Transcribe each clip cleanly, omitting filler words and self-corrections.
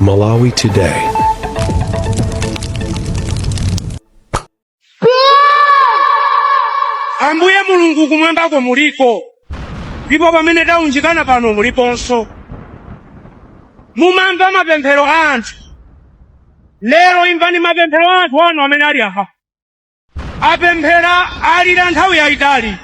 Malawi Today. Ambuye Mulungu kumwembako muliko, ndipo pamene taunjikana pano muliponso. Mumamva mapemphero a anthu. Lero imvani mapemphero a anthu anu amene ali aha. Apemphera alira nthawi yayitali.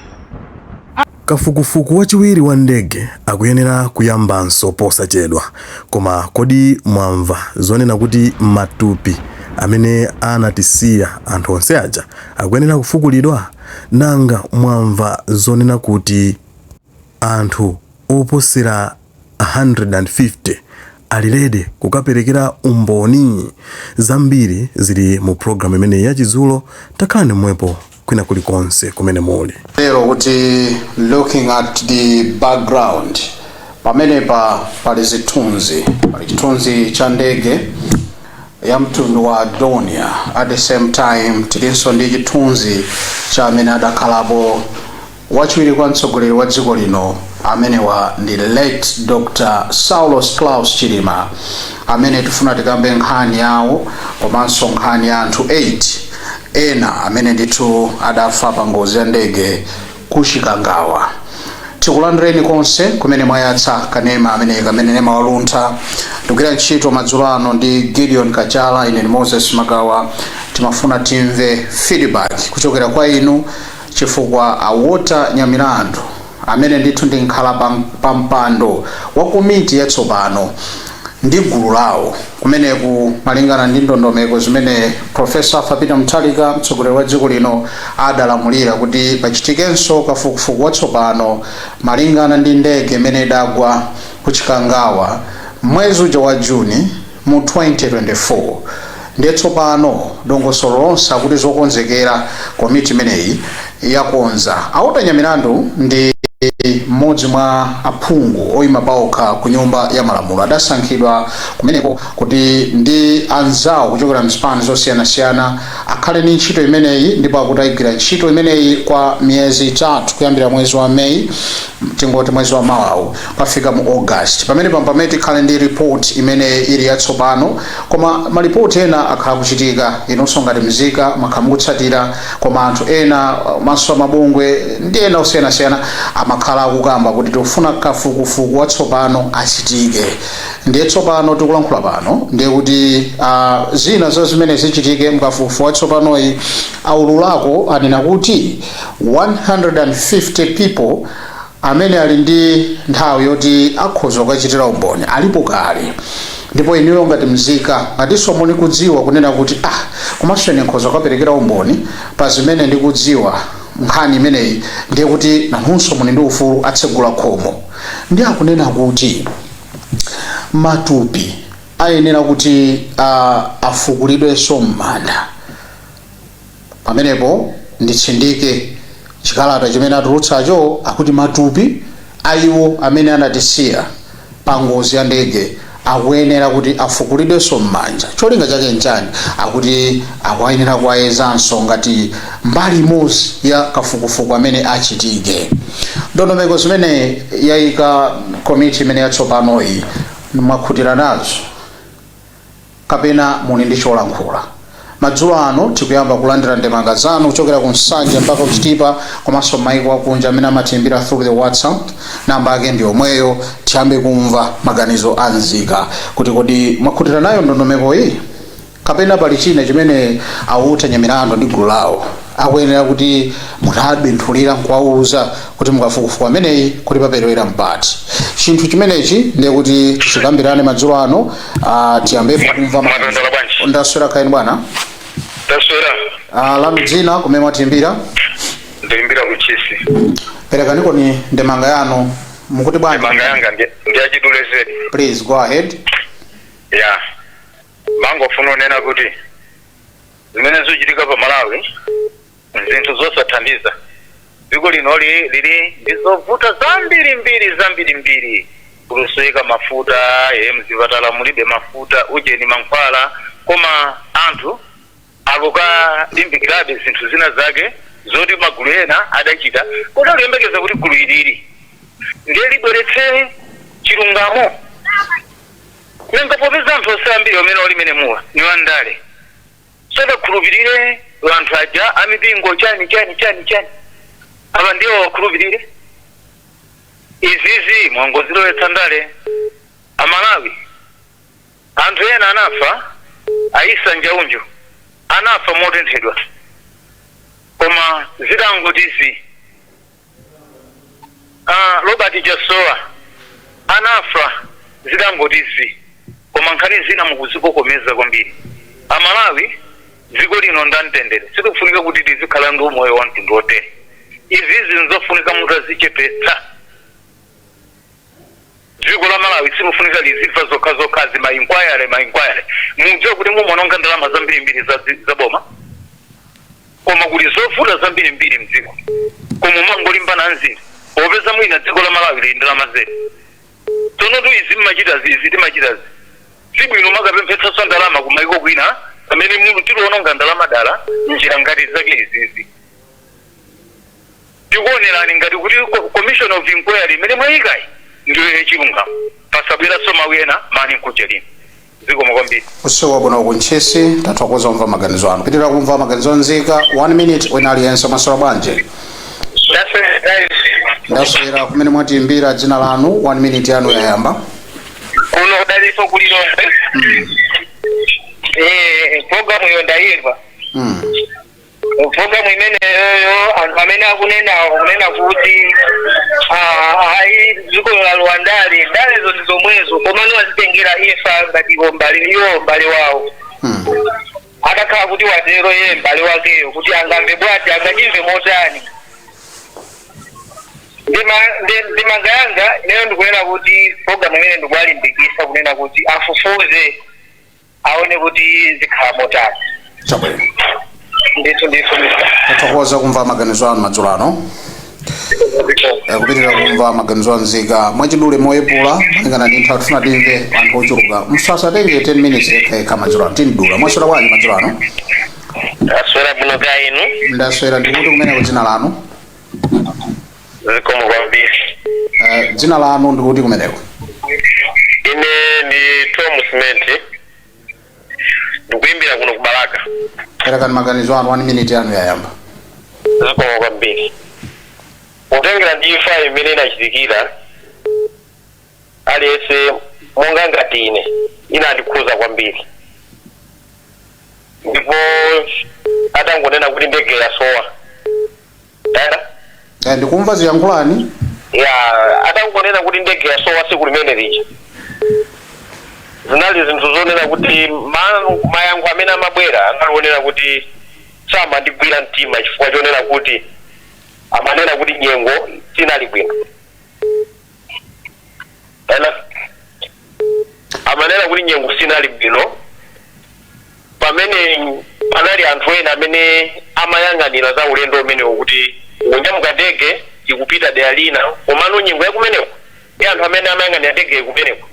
Kafukufuku wachiwiri wa ndege akuyenera kuyambanso posachedwa, koma kodi mwamva zonena kuti matupi amene anatisiya anthu onse aja akuyenera kufukulidwa? Nanga mwamva zonena kuti anthu oposera 150 alirede kukaperekera umboni? Zambiri zili mu program imene yachizulo. Takhalani mwepo kwina kulikonse kumene muli. Lero kuti looking at the background, pamene pali chithunzi cha ndege ya mtundu wa Dornier. At the same time tilinso ndi chithunzi cha amene adakhalapo wachiwiri kwa mtsogoleri wa dziko lino amene ndi late Dr. Saulos Klaus Chilima, amene tifuna tikambe nkhani yawo komanso nkhani ya anthu 8 ena amene ndithu adafa pa ngozi ya ndege ku Chikangawa. Tikulandireni konse kumene mwayatsa kanema kamene nema waluntha. Tikugwira ntchito madzulo ano ndi Gideon Kachala, ine ndi Moses Magawa. Timafuna timve feedback kuchokera kwa inu chifukwa awota Nyamilandu amene ndithu ndi nkhala pa mpando wa komiti yatsopano ndi gulu lawo kumeneku malingana ndi ndondomeko zimene Professor Peter Mutharika mtsogoleri wa dziko lino adalamulira kuti pachitikenso kafukufuku watsopano malingana ndi ndege imene idagwa ku Chikangawa mwezi uja wa Juni mu 2024. Ndiye tsopano dongosolo lonse akuti zokonzekera komiti imeneyi yakonza. Awota Nyamilandu ndi mmodzi mwa aphungu oyima paokha ku nyumba ya malamulo. Adasankhidwa kumeneko kuti ndi anzawo kuchokera mzipani zosiyanasiyana akhale ndi ntchito imeneyi, ndipo akuti ayigwira ntchito imeneyi kwa miyezi 3 kuyambira mwezi wa Mei, tingoti mwezi wa Mawawu pafika mu August. Pamene pampameti khale ndi report imene ili yatsopano, koma malipoti ena akhala kuchitika inonso ngati mzika makhamukutsatira, koma anthu ena maso amabungwe ndi ena osiyanasiyana amakhala akukamba kuti tikufuna kafukufuku watsopano achitike. Ndiye tsopano tikulankhula pano ndiye kuti zina za zimene zichitike mkafukufuku watsopanoyi aululako anena kuti 150 people amene ali ndi nthawi yoti akhoza kukachitira umboni alipo kale. Ndipo inuyo ngati mzika ngatinso muli kudziwa kunena kuti komanso ine nkhoza kukaperekera umboni pa zimene ndikudziwa nkhani imeneyi, ndiye kuti nanunso muli ndi ufulu atsegula khomo. Ndiye akunena kuti matupi ayenera kuti afukulidwenso m'manda. Pamenepo nditsindike chikalata chimene atulutsacho akuti matupi aiwo amene anatisiya pa ngozi ya ndege akuyenera kuti afukulidwenso m'manda. Cholinga chake nchani? Akuti akuyenera kuwayezanso ngati mbali imodzi ya kafukufuku amene achitike. Ndondomeko zimene yayika komiti imene yatsopanoyi mwakhutira nazo kapena muli ndi cholankhula? Madzulo ano tikuyamba kulandira ndemanga zanu kuchokera ku Nsanja mpaka kuchitipa komanso maiko akunja amene amatimbira through the WhatsApp. Namba yake ndi yomweyo. Tiyambe kumva maganizo a nzika kuti kodi mwakhutira nayo ndondomeko iyi kapena pali china chimene awota Nyamilandu ndi gulu lawo akuyenera kuti mutabenthulira nkuwauza kuti mukafukufuku ameneyi kuti paperewera mpati. Chinthu chimenechi ndiye kuti tikambirane madzulo ano. Tiyambepo kumva maganizo. Ndaswera kaini bwana. Ndaswera. Lanu dzina kumene mwatimbira? Ndimbira kuchisi. Perekaniko ni ndemanga yanu mukuti bwana? Ndemanga yanga ndi achidulezeri. Please go ahead. Yeah. Mangofuna kunena kuti zimene zochitika pa Malawi zinthu zosathandiza. Dziko lino lili ndizovuta zambiri kuluseka mafuta mzipatala mulibe mafuta ujeni mankhwala, koma anthu akukalimbikirabe zinthu zina zake zoti magulu ena adachita kuti aliyembekeza kuti gulu ilili ndiye libweretse chilungamo. Nenga popeza anthu ambiri omene oli mene muwa ni wandale sadakhulupirire anthu aja amipingo chani aba ndiwo wakhulupirire izizi mwangozilowetsa ndale amalawi anthu ena anafa Aisa Njaunju anafa motenthedwa koma zidangotizi Robert Jasowa anafa zidangotizi koma nkhani zina mukuzikokomeza kwambiri amalawi dziko lino ndamtendere sikufunika kuti tizikhala ndi umoyo wa mtundu wotere izizi nzofunika munthu azichepetsa dziko la Malawi simufunika lizifa zokhazi ma inquiry mudziwe kuti mumononga ndalama zambirimbiri za boma koma kuti zofuta zambirimbiri mdziko koma mangolimbana nziri popeza mwina dziko la Malawi lili ndalama zetu tonotu izi mmachitazi timachitazi sibwino makapemphetsa ndalama kumaiko kwina amene munthu tiliwononga ndalama dala njira ngati zake izizi tikuonerani ngati kuti commission of inquiry imene mwayikayi ndiyo yachilungamo pasabwera soma wena mani nkuchelini ziko mokwambiri usiwa bwana kunchesi tathokoza kumva maganizo anu pitira kumva maganizo nzika 1 minute wena aliyense maswera bwanje ndaswera kumene mwatiimbira dzina lanu 1 minute yanu yayamba kuno daliso kulilonse programu yo ndayimva programu imene yoyo anthu amene akunena kuti dziko la Luandali ndalezo ndizomwezo komano azitengera ifa ngati iwo mbali wawo akakhala kuti watero ye mbali wakeyo kuti angamve bwati angachimve motani ndimanga yanga lero ndikunena kuti programu imene ndikuwalimbikisa kunena kuti afufuze aone kuti zikhala motani chabwino ndithu tathokoza kumva maganizo anu madzulo ano kupitira kumva maganizo anzika mwachidule moyepula malingana ndi nthawi tifuna timve anthu ochuluka musasatenge 10 minutes ekha madzulo ano tindula mwaswera bwanji madzulo ano aswera bwino kaya inu ndaswera ndikuti kumeneko dzina lanu zikomo kwambiri dzina lanu ndikuti kumeneko ine ndi Tom Smith ndikuimbira kuno kubalaka perekani maganizo anu 1 minute yanu yayamba zikomo kwambiri utengera ndifa imene inachitikira aliyese monga ngati ine inandikhuza kwambiri ndipo atangonena kuti ndege yasowa ndikumva ziyankhulani atangonena kuti ndege yasowa siku limene lija zinali zinthu zonena kuti mayankho amene amabwera analionera kuti samandigwira mtima chifukwa chonena kuti amanena kuti nyengo sinali bwino amanena kuti nyengo sinali bwino pamene panali anthu ena amene amayang'anira za ulendo umenewo kuti unyamuka ndege ikupita dera lina komano nyengo yakumeneko ndi anthu amene amayang'anira ndege ikumeneko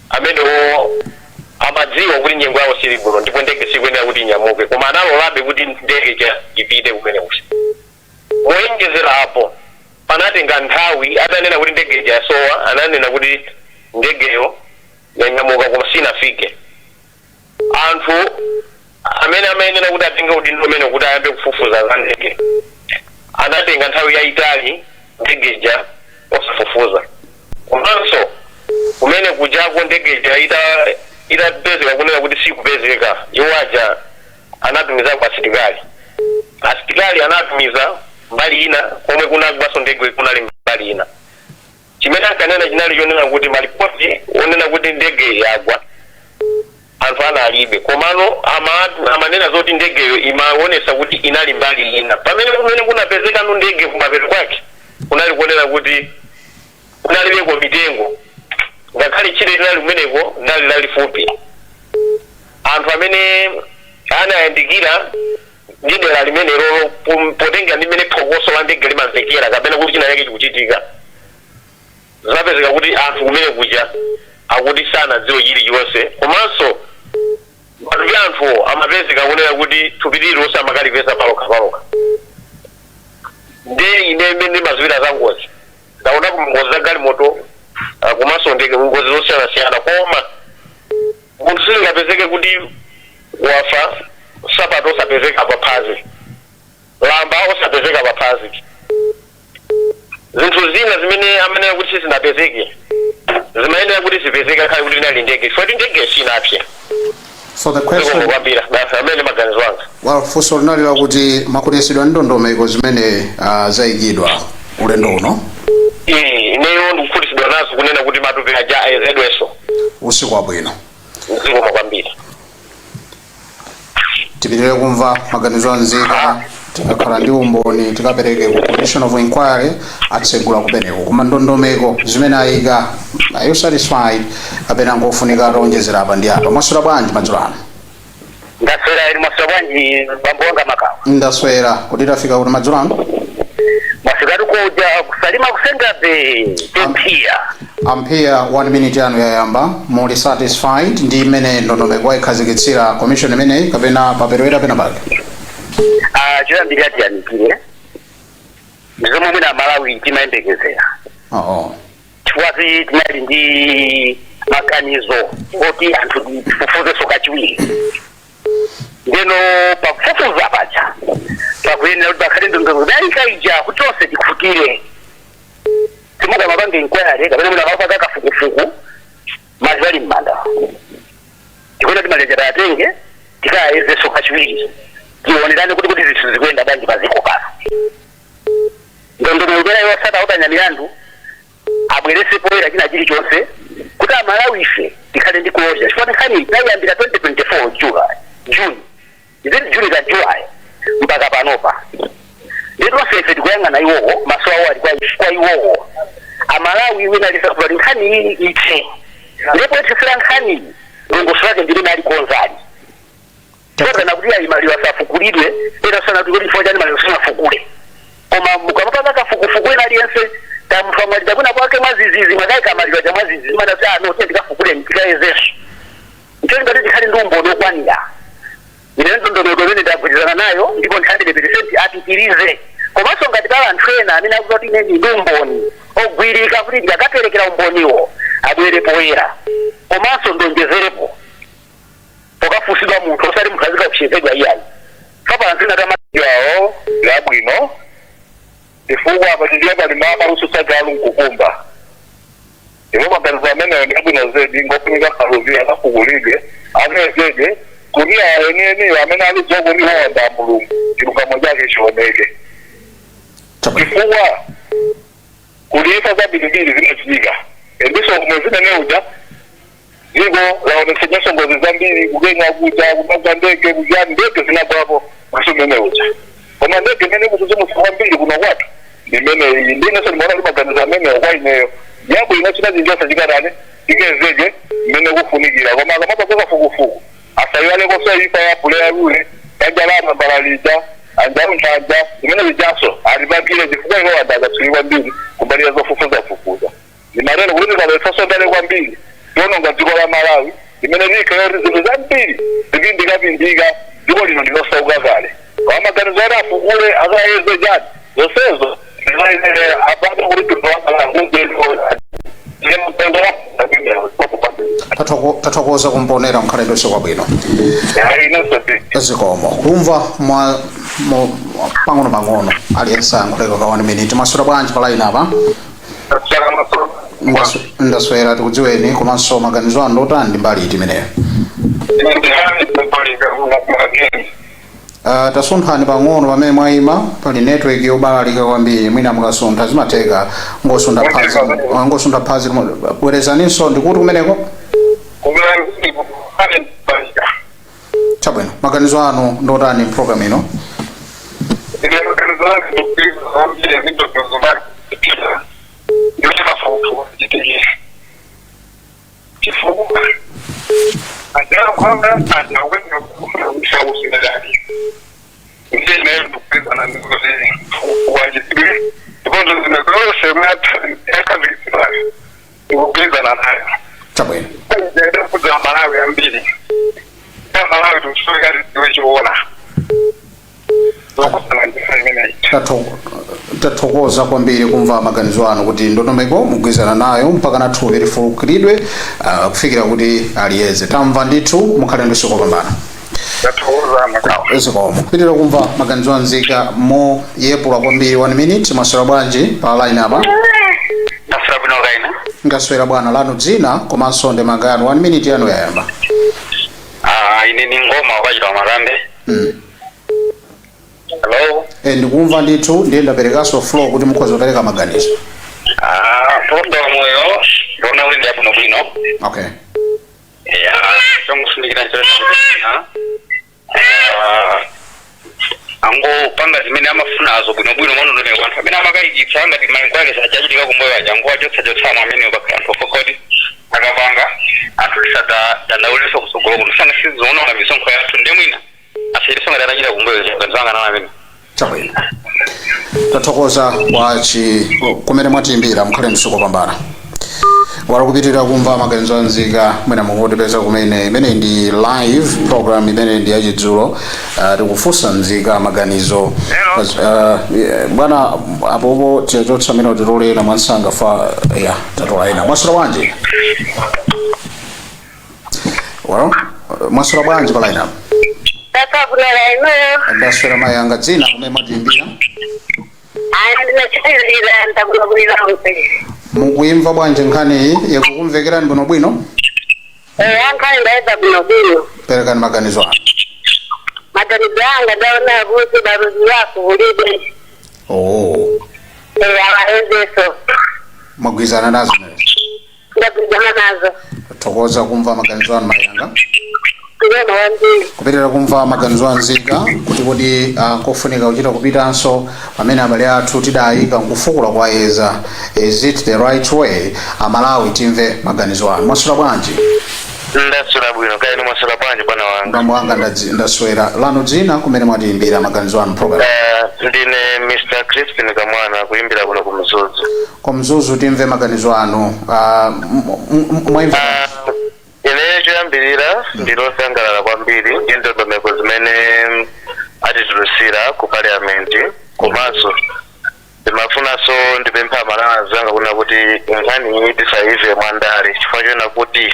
amenewo amadziwa kuti nyengo yawo sili bwino ndipo ndege sikuyenera kuti inyamuke koma analolabe kuti ndege ipite kumeneko moyengezera apo panatenga nthawi atanena kuti ndege yasowa ananena kuti ndegeyo yanyamuka koma sinafike anthu amene amayenera kuti atenge udindo umene kuti ayambe kufufuza za ndege anatenga nthawi yayitali ndegeja osafufuza komanso kumene kujako ndegeja itapezeka kunena kuti sikupezeka iwo aja anatumiza kwa asitikali anatumiza mbali ina komwe kunagwaso ndege kunali mbali ina chimene ankanena chinali chonena kuti malipoti onena kuti ndege yagwa anthu analibe komano amanena zoti ndegeyo imaonesa kuti inali mbali ina pamene kumene kunapezeka no ndege kumapeto kwake kunali kuonera kuti kunalibeko mitengo ngakhale chile linali kumeneko ndali lalifupi anthu amene anayandikira ndi dera limene lolo potenga limene phokoso la ndege limamvekera kapena kuti china yake chikuchitika zapezeka kuti anthu kumene kuja akuti sanadziwe chilichonse komanso matupi anthu amapezeka kunena kuti thupi lililonse amakalipeza palokha nde ine imene mazipita za ngozi ndaona ngozi za galimoto komanso ndege ngozi zosiyanasiyana koma munthu kuti wafa sabato osapezeka paphazi lamba osapezeka paphazi zinthu zina zimene amene kuti sizinapezeke zimayenera kuti zipezeke khali kuti inali ndege chifukwa ndege sinapye. So the question amene maganizo anga well funso linalira kuti makuyesedwa ndondomeko zimene zayikidwa ulendo uno ineyo ndikukhutitsidwa nazo kunena kuti matupi aja ayezedwenso usiku wabwino zikoma kwambiri. Tipitire kumva maganizo anzika tikakhala ndi umboni tikapereke ku commission of inquiry atsegula kumeneko koma ndondomeko zimene ayika are you satisfied kapena ngofunika atonjezera apa ndi apa. Mwaswera bwanji madzulo ano? Ndaswera ili mwaswera bwanji bambo wanga Makawa? Ndaswera kuti tafika kuti madzulo ano? Mwaswera kuja kusalima kusengabe tempia. Ampia 1 minute yanu yayamba muli satisfied ndi imene ndondomeko ikhazikitsira commission imeneyi kapena paperewera pena pake? Choyambirira ati yanikire ndizomwe mwina Malawi timayembekezera. Chifukwa tinali ndi maganizo oti anthu tifufuzenso kachiwiri. Ndeno pakufufuza paja pakuyenera kuti pakhale ndondomeko dalikaija kuti onse tikufukire. Timuka mapange inquiry kapena mwina mapaka kafukufuku mazali m'manda. Tikuona timalejera atenge tikayezeso kachiwiri. Tionerane kuti zinthu zikwenda bwanji paziko pano. Ndondomeko yosata utanya milandu abwerese poera china chilichonse kuti Malawi ife tikhale ndi closure. Chifukwa nkhani tayambira 2024 June. June ka July mpaka panopa. Ndito sefe tikuyang'ana iwowo maso awo ali kwa iwowo. Amalawi wina lisakula nkhani ite. Ndipo tisira nkhani ndongoso yake ndine ali konzali. Kwa na kuti alimali wasafukulidwe era sana tukuri foja ni mali wasafukule. Koma mukamapaka kafukufuku ina aliyense tamfamali dakuna kwake mazizizi madai kamali wa mazizizi mana saa no tendika fukule ntikayezeso. Nchoni ngati tikhali ndumbo nokwanira. Ine ndondomeko imene ndagwirizana nayo ndipo 100% apitirize. Komanso ngati pala anthu amene akuti ine ndumboni ogwirika kuti ndikaperekera umboniwo abwere poera. Komanso ndonjezerepo. Pokafusidwa munthu osati mukhazika kuchezedwa iyayi. Papa anthu natamatiyawo yabwino chifukwa apatidya pali maluso sagalo mkukumba. Ndipo maganizo ameneyo ndi abwino zedi ngofunika kaluzi akafukulidwe amezeje kuti ayeneni amene alidzoko ndi honda mulungu chilungamo chake chioneke. Chifukwa kulifa zabirimbiri zimachitika endiso kumwezina uja ziko laonekesha ngozi zambiri kugenya kuja kupanga ndege kujani ndege zinagwapo masumene uja. Koma ndege mene kutuzimu mbili kuna watu ndimene ndine so nimeona limaganizo amene okwayineyo yabo inachita zinjosa chikarane ikezeje mene kufunikira koma akamata kwa fukufuku asayale kosa ifa ya pulea rule kanjalama baralija anjaru nchanja imene lijaso alibakile chifukwa ino wadaga tuliwa mbili kubalia zofufuza fukuza ni mareno kuti kalefaso ndale kwa mbili yono ngadziko la Malawi imene likayori zinthu zambiri zipindikapindika dziko lino linosauka kale kwa maganizo ati afukule akayeze jani zonsezo apata kuti tathokoza kumponera mkhalidwe sokwabwino zikomo kumva pang'ono aliyense ankhuleka ka 1 minute. Mwaswera bwanji pa line apa? Ndaswera tikudziweni komanso maganizo anu otani ndi mbali iti imeneyo? Tasunthani pang'ono pamene mwayima pali network yobalalika kwambiri mwina mukasuntha zimatheka ngosunda phazi bwerezaninso ndikuti kumeneko? Chabwino maganizo anu ndi otani program ino? tathokoza kwambiri kumva maganizo anu kuti ndondomeko mugwizana nayo mpaka na thupi lifulukiridwe kufikira kuti aliyeze. Tamva ndithu, mukhale ndi usiku wopambana. Tathokoza makawa. Zikomo. Kupitira kumva maganizo anzika mo yepula kwambiri 1 minute. Mwaswera bwanji pa line apa? Ndaswera bwino kaina. Ngaswera bwana, lanu dzina komanso ndemanga yanu 1 minute yanu yayamba. Ine ni Ngoma wakachita Marambe. Hello. Ndikumva ndithu, ndiye ndaperekaso floor kuti mukhoza kupereka maganizo. Program moyo ndona wende apo bwino. Okay. Chongusindikira chona. Ango panga zimene amafuna azo bwino mono ndone kwanthu amene amakayikitsa ngati mankwale sachachitika kumboyo aja ngo achotsa amene bakhala ntofokodi akapanga atusada dandauliso kusogolo kutusanga sizoona na misonkho yathu ndemwina asiyiriso ngati atachita kumboyo kanzanga nawo amene chabwino. Tathokoza kumene mwatiimbira, mukhale ndi usiku wopambana. Warakupitirira kumva maganizo anzika mwina mukutipeza kumene imene ndi live program imene ndi yachidzulo. Tikufunsa nzika maganizo bwana apopo tichotsa amene utitolera mwansanga fa ya tatola ena. Mwaswera bwanji? Mwaswera bwanji pa line up? Ndaswera mayanga, dzina kumene mwatiimbira? Mukuimva bwanji nkhani yakukumvekerani bwinobwino? Nkhani ndaida bwinobwino. Perekani maganizo anu. Maganizo anga ndaona kuti baruzi wako ulibe. Awaezeso. Mwagwizana nazo nezi? Ndagwizana nazo. Tathokoza kumva maganizo anu mayanga. Ndiyona kupitira kumva maganizo anzika kuti kofunika kuchita kupitanso pamene abale athu tidayika nkufukula kwa eza. Is it the right way? Amalawi timve maganizo anu. Mwaswera bwanji? Ndaswera bwino kaini. Mwaswera bwanji bwana wanga? Ndambo wanga ndaswera. Lanu dzina kumene mwatiimbira maganizo anu program? Ndine Mr. Crispin Kamwana kuimbira kuno kumzuzu. Kumzuzu timve maganizo anu. Mwaimva? Ine choyambirira ndilosangalala kwambiri ndi ndondomeko zimene atitilusira ku parliament komanso ndimafunanso ndipempha malazi anga kuna kuti nkhani tisaive mwandale chifukwa chona kuti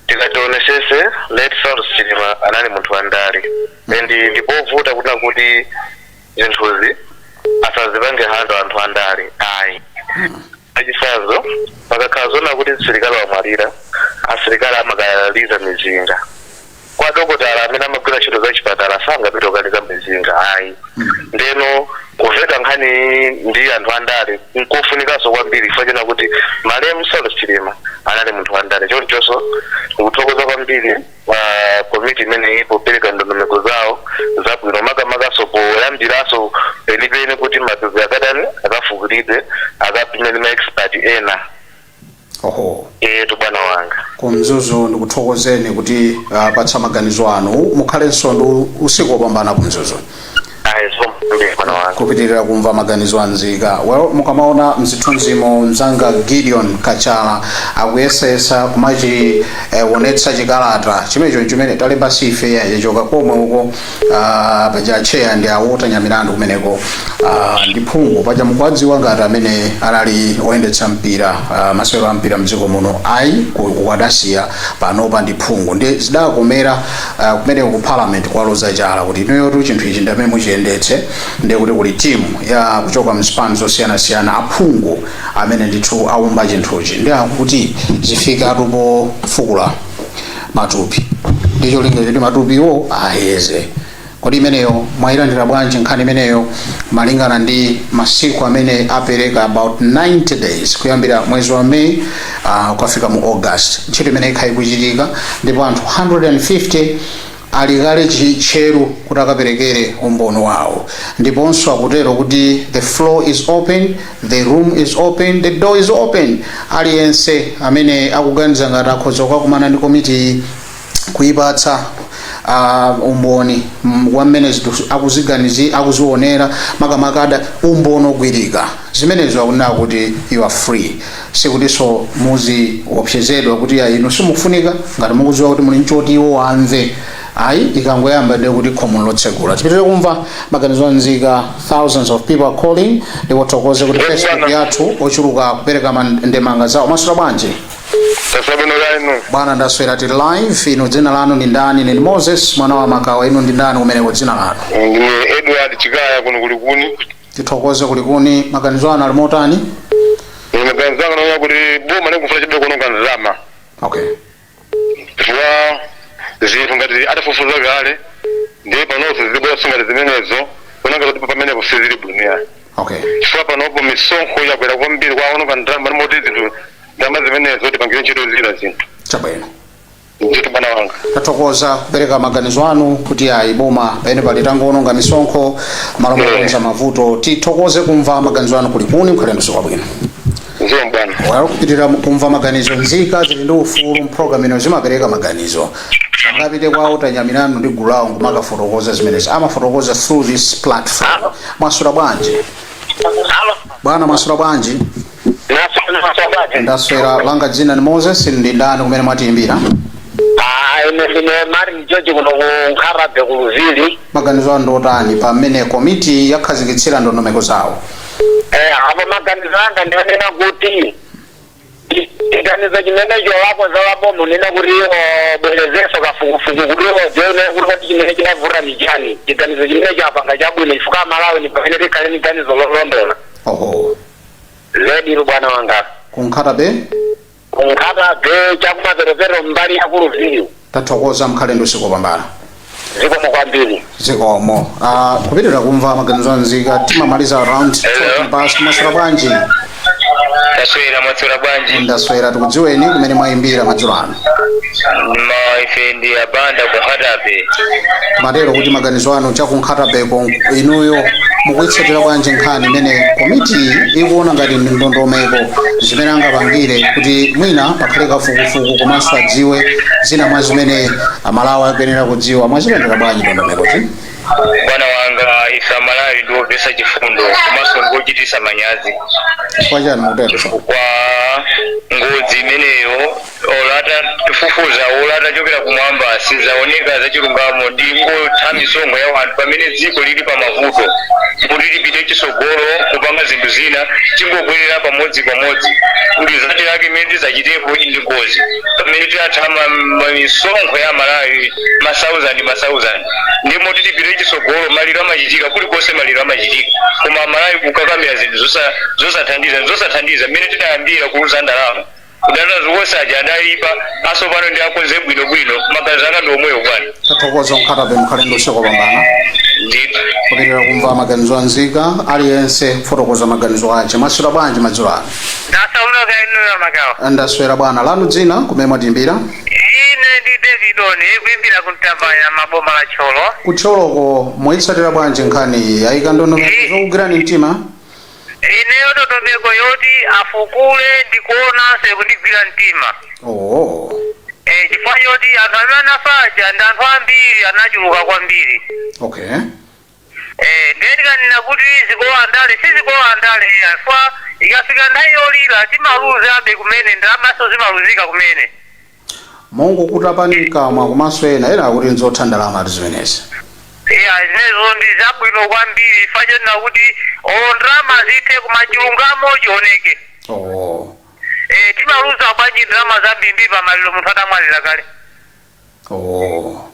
tikationesese late Saulus Chilima anali munthu wandale ndipovuta kuna kuti zinthuzi asazipange hando anthu andale ayi. Achisazo pakakhala zona kuti asilikali wamwalira, asilikali amakaliza mizinga. Kwa dokotala amene amagwira ntchito za chipatala sangapita kukaliza mizinga ayi. Ndeno kuveka nkhani ndi anthu andale nkofunikanso kwambiri chifukwa chona kuti malemu Saulus Chilima anali munthu wandale. Chonchonso ndikuthokoza kwambiri komiti imene ipopereka ndondomeko zawo zabwino makamakaso poyambiraso penipeni kuti matupi akadani akafukulidwe akapimene ma-expert ena. Bwana wanga. Kumzuzu ndikuthokozeni kuti patsa maganizo anu. Mukhalenso ndi usiku wopambana kumzuzu. Kupitirira kumva maganizo anzika. Mukamaona mzithunzimo mzanga Gideon Kachala akuyesesa kumachi wonetsa chikalata chimene talemba sife yachoka komwe uko paja cheya ndi awota nyamilandu kumeneko ndi phungu paja mukwadziwa ngati amene anali oyendetsa mpira masewero a mpira mdziko muno ayi kuwadasiya panopa ndi phungu ndi zidakomera kumeneko ku parliament kwa Loza Chala kuti inuyo chinthu ichi ndamene muchiyendetse ndi kuti kuli timu ya kuchoka mzipani zosiyanasiyana aphungu amene ndithu aumba chinthuchi ndi akuti zifika pofukula matupi ndicho lingere ndi matupiwo ayeze. Kodi imeneyo mwayilandira bwanji nkhani imeneyo malingana ndi masiku amene apereka about 90 days kuyambira mwezi wa May kufika mu August. Ntchito imene ikhala ikuchitika ndipo anthu 150 alikale chicheru kuti akaperekere umboni wawo ndiponso akutero kuti the floor is open, the room is open, the door is open. Aliyense amene akuganiza ngati akhoza kukumana ndi komiti kuipatsa umboni wamene akuzionera makamakada umboni ogwirika zimenezo akunena kuti you are free. Sikutinso muzi opsezedwa kuti inu simukufunika ngati mukudziwa kuti muli nchoti iwo amve ayi ikangoyamba ndi kuti khomo lotsegula. Tipitire kumva maganizo anzika. Thousands of people are calling. Ndiwothokoze kuti Facebook yathu ochuluka kupereka ndemanga zawo. Masula bwanji? Bwana ndaswera tili live. Ino dzina lanu ndi ndani? Ni Moses mwana wa Makawa. Ino ndi ndani kumeneko dzina lanu? Ndine Edward Chikaya kuno kulikuni. Tithokoze kulikuni. Maganizo anu ali motani? Maganizo anu naona kuti boma likufuna chibe kuononga nzama. Okay. Chifukwa zinthu ngati atafufuza kale ndiye panopo zibwera ngati zimenezo kunanga kuti pamene kusizili bwino. Okay. Chifukwa panopo misonkho yakwera kwambiri kwaononga nzama moti zinthu ndama zimenezo tipangire ntchito zina zinthu. Chabwino. Ndithu bwana wanga. Tathokoza kupereka maganizo anu kuti ayi boma pene pali tangoononga misonkho malombo mavuto. Tithokoze kumva maganizo anu kulikuni mkhalendo sikwabwino. Nzio mbwana. Wakupitirira kumva maganizo nzika zili ndi ufulu mprogram ino zimapereka maganizo. Ngapite kwawo tanyamirano ndi gulawo kumakafotokoza zimenezi. Amafotokoza through this platform. Masula bwanji? Bwana masula bwanji? Ndaswera langa dzina ni Moses ndi ndani kumene mwatiimbira? Ine Martin George kuno Nkharabe kuluzili. Maganizo anu ndotani pamene komiti yakhazikitsira ndondomeko zawo? Apa maganizo anga ndionena kuti iganizo chimene cholapo zawapo munena kuti bwelezeso kafukufuku kuti jone kuti chimene chinavura mijani. Iganizo chimene chapanga chabwino ifuka Malawi ni pamene tikhale ni ganizo lolondola. Oho. Ledi bwana wanga. Kunkhatabe? Kunkhatabe chakumaperopero mbali ya kuluzili. Tathokoza mkhalendo sikopambana. Zikomo kwambiri. Zikomo. Kupitirira kumva maganizo anzika timamaliza around 20 past. Masula bwanji? Ndaswera masula bwanji? Ndaswera tikudziweni kumene mwayimbira madzulo ano. Ife ndi abanda Kunkhatabe. Matero kuti maganizo anu chakunkhatabe inuyo mukuitsatira bwanji nkhani imene komiti ikuona ngati ndondomeko zimene angapangire kuti mwina pakhale kafukufuku komanso adziwe zina mwa zimene Amalawi akuyenera kudziwa. Mwazipendera bwanji ndondomekozi? Bwana wanga ife Amalawi ndiwopesa chifundo komanso ndikuchitisa manyazi. Chifukwa chani mukutero? Kwa ngozi imeneyo olata tufufuza olata chokera kumwamba sizaoneka zachilungamo ndingotha misonkho ya wanthu pamene dziko lili pa mavuto kuti lipite chisogolo kupanga zinthu zina tingobwerera pamodzi kuti zati lake imene tizachitepo ndi ngozi pamene tiathama misonkho ya Malawi masauzandi ndimo tilipite chisogolo maliro amachitika kulikonse maliro amachitika koma Malawi kukakamira zinthu zosathandiza mmene tidayambira kuuza ndalama kudana ziwosaja adaipa asopano ndi akonze bwinobwino maganizo anga ndi omweyo bwana. Tathokoza Kunkhatabe mkhalendo sikopambana. Ndithu. Kupitirira kumva maganizo anzika aliyense kufotokoza maganizo ache. Masula bwanji madzulo ano? Ndasauloka inu Makawa. Ndaswera bwana. Lanu dzina kumene mwatiimbira? Ine ndi Davidoni kuimbira kuntambanya maboma la Cholo. Kucholoko mwayitsatira bwanji nkhani iyi ayika ndondomeko zokugwirani mtima? Ineyo ndondomeko yoti afukule ndikuona sekundigwira mtima. Oh. Chifukwa yoti anthu amene anafaja ndi anthu ambiri anachuluka kwambiri. Okay. Ndikanena kuti sizikulandale chifukwa ikafika nthawi yolira timaluzabe kumene ndalamaso zimaluzika kumene. Mongo kutapanika komanso ena akuti nzotha ndalama zimenezi. Zinezo ndi zabwino kwambiri chifukwa kuti ndalama zithe kumachilungamo chioneke. Oh. Timaluza bwanji ndalama zambiri pamaliro munthu atamwalira kale. Oh.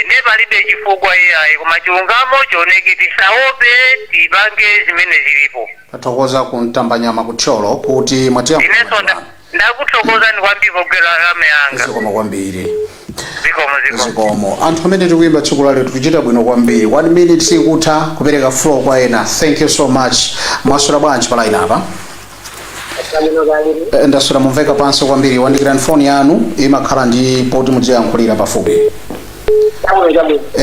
Ne palibe chifukwa iyayi kumachilungamo chioneke tisaope tipange zimene zilipo. Tathokoza kuntambanyama kutcholo kuti mwatiya. Ineso ndakuthokoza ni kwambiri pogwera rame yanga. Zikomo kwambiri. Zikomo. Anthu amene tikuyimba tsiku la lero tikuchita bwino kwambiri. 1 minute sikutha kupereka floor kwa ena. Thank you so much. Mwasula bwanji pa line apa? Ndasula mumveka pansi kwambiri. Wandikirani phone yanu imakhala ndi poti mudziyankhulira pafupi.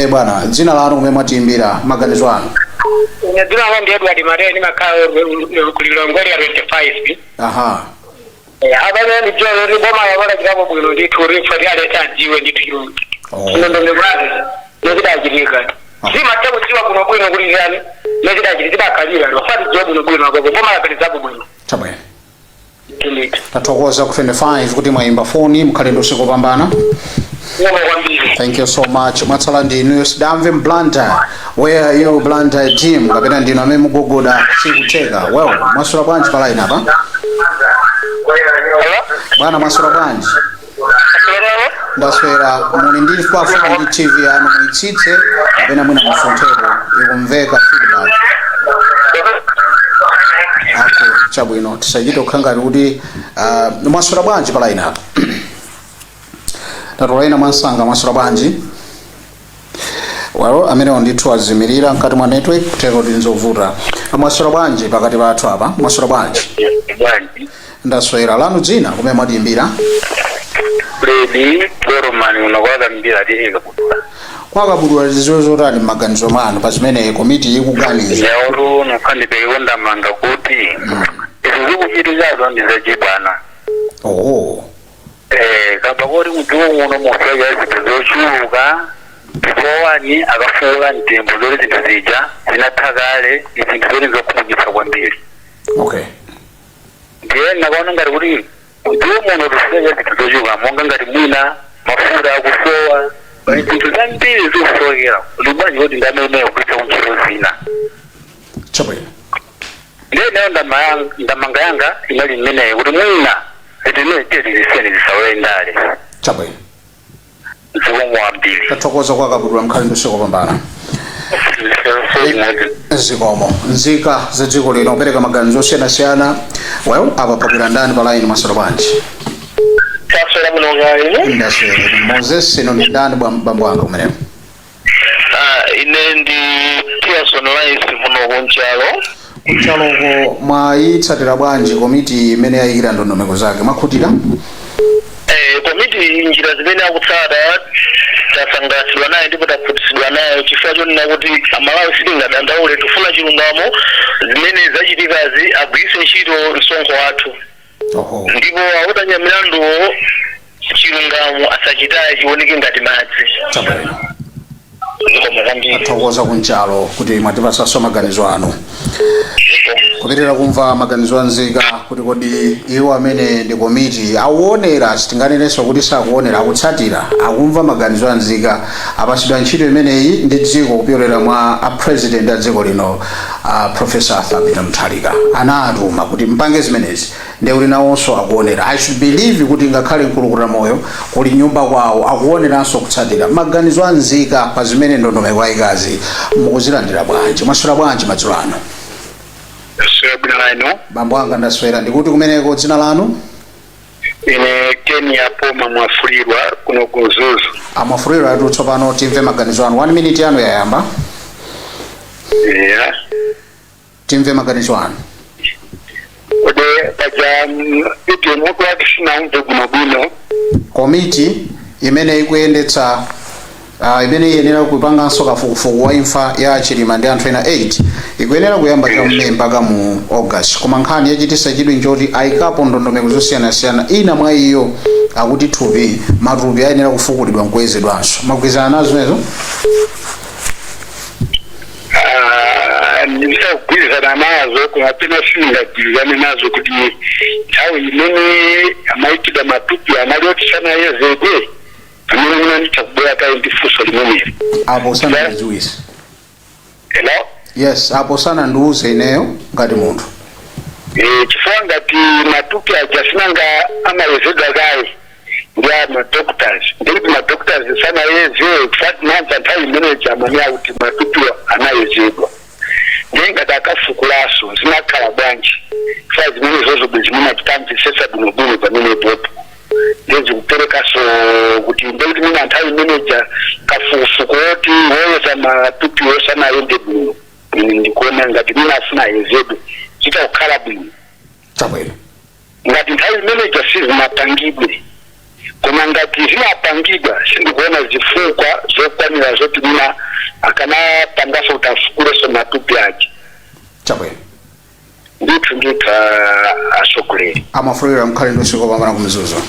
Bwana, dzina lanu kumene mwatiimbira maganizo anu? Dzina langa ndi Edward Mareni makhala kulilongoli ya 25. Aha. Abana ni jolo ri boma ya wala kitabu bwino ndi turi fari aleta jiwe ndi tuyo. Ndo brazi. Nezida jirika. Si matabu siwa kuno bwino kuli yani. Nezida jirika kalira ndo fari jobu no bwino kwa boma ya pelizabu bwino. Chabwe. Tathokoza ku 25 kuti mwayimba phone mkhalendo sikopambana. Ngoma kwambiri. Thank you so much. Matsalandi News Damvin Blantyre. Where are you Blantyre team? Kapena ndino amene mugogoda sikuteka. Well, masura bwanji pa line apa? Bwana masura bwanji. Ndaswera muli ndi pafupi ndi TV yanu muitsitse kapena mwina mufontero ikumveka feedback. Okay, chabwino tisachite kukhangani kuti masura bwanji pa line apa? Tatolaina Mwansanga masura bwanji. Well, amene ndithu azimirira nkati mwa network kutero ndinzovuta. Masura bwanji pakati pathu apa? Masura bwanji. Ndaswera lanu dzina kumene mwatiimbira. Freddy Gorman unakwaza mbira tihika kudula. Kwakabudula zizozotani maganizo manu pa zimene komiti ikuganiza. Yaulu nukhandipekonda manga kuti izi zikuchitizazo ndizachibwana. Oh. Kamba kuti mutuwo muno mosega zinthu zochuluka tipowani akafuula ntembo zoti zinthu zija zinathakale izinthu zoti zokhumudwitsa kwambiri. Okay. Ndiye nakaona ngati kuti mutuwo muno tusega zinthu zochuluka monga ngati mwina mafuta akusowa zinthu zambiri zikusowekera libwanji kuti ndamene kuita kuntchito zina. Chabwino. Ndiye nayo ndamanga yanga inali mmeneyo kuti mwina zimene tizisiyeni zisawendale. Chabwino. Zikumwambiri. Tathokoza kwakabudula mkhali nduseko pambana. Zikomo nzika za dziko lino kupereka maganizo osiyanasiyana. Well, apa pabwera ndani pa line masura bwanji? Taswera muno ngaine. Ndaswera Moses ino ndi ndani bambo wanga kumeneko? Ine ndi Pearson Rice muno kunchalo. Kuchaloko mwayitsatira bwanji komiti imene yayikira ndondomeko zake mwakhutira? Komiti njira zimene akutsata tasangalatsidwa naye ndipo takhutitsidwa nayo chifukwa chonena kuti amalawi sitingadandaule tifuna chilungamo zimene zachitikazi agwiritse ntchito msonkho wathu. Oho. Ndipo akutanya milanduwo chilungamo asachitaye chioneke ngati madzi. Chabwino. Thokoza kunchalo kuti mwatipasaso maganizo anu. Kupitirira kumva maganizo anzika kuti kodi iwo amene ndi komiti auonera sitinganerenso kuti sakuonera akutsatira akumva maganizo anzika apasidwa ntchito imeneyi ndi dziko kupyolera mwa president a dziko lino Professor Arthur Peter Mutharika anatuma kuti mpange zimenezi ndewuli nawonso akuonera. I should believe kuti ngakhale mkulukutira moyo kuli nyumba kwawo akuoneranso kutsatira maganizo anzika pa zimene ndondomeko ayikazi mukuzilandira bwanji mwaswera bwanji madzulo ano? Bambo anga ndaswera ndikuti kumeneko dzina lanu? Ine Kenya Poma Mwafulirwa kuno kuzuzu. Mwafulirwa atu tsopano timve maganizo anu. 1 minute yanu yayamba. Yeah. Timve maganizo anu. Ode paja iti mwako waki sina umve gunoguno. Komiti imene ikuyendetsa imene iyenera kupanga kafukufuku wa imfa ya Chilima ndi anthu ena 8 ikuyenera kuyamba cham'Mei mpaka mu August. Koma nkhani yachitisa chidwi nchoti ayikapo ndondomeko zosiyanasiyana ina mwa iyo akuti thupi matupi ayenera kufukulidwa nkuwezedwanso. Mwagwirizana nazo zimenezo? Ndisakugwirizana nazo kumapena singagwirizane nazo kuti nthawi imene amaitidwa matupi analiyotisana yezedwe amene munanita kubwera kayi ndi funso limeneli. Apo sana ndiuze. Hello? Yes, apo sana ndiuze ineyo ngati munthu. Chifukwa ngati matupi aja sinanga amayezedwa kayi ndi doctors. Ndikuti doctors sana yezedwe kufatmanza nthawi imene chamanya kuti matupi anayezedwa. Ngati akafukulaso zinakhala bwanji. Chifukwa zimene zozo zimunachitamvisesa bwinobwino pamene popo. Ndezi kuperekaso kuti ndikuti mina nthawi manager kafukufuku oti woyeza matupi osana yende bwino. Ndikuona ngati mina afuna yezedwe chita kukhala bwino. Chabwino. Ngati nthawi manager sizinapangidwe. Koma ngati zinapangidwa sindikuona zifukwa zokwanira zoti mina akanapangaso utafukuleso matupi ake. Chabwino. Ndithu asogoleri. Mwafulirwa mkhali ndusiko pambana kumzuzu.